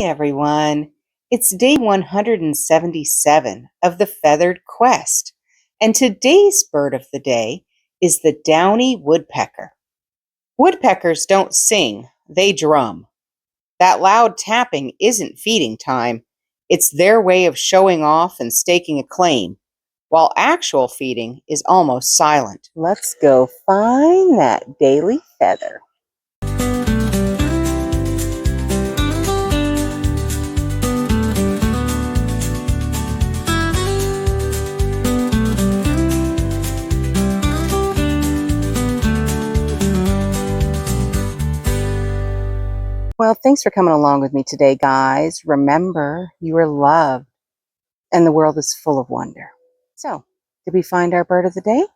everyone. It's day 177 of the Feathered Quest, and today's bird of the day is the Downy Woodpecker. Woodpeckers don't sing, they drum. That loud tapping isn't feeding time, it's their way of showing off and staking a claim, while actual feeding is almost silent. Let's go find that daily feather. Well, thanks for coming along with me today, guys. Remember, you are loved and the world is full of wonder. So, did we find our bird of the day?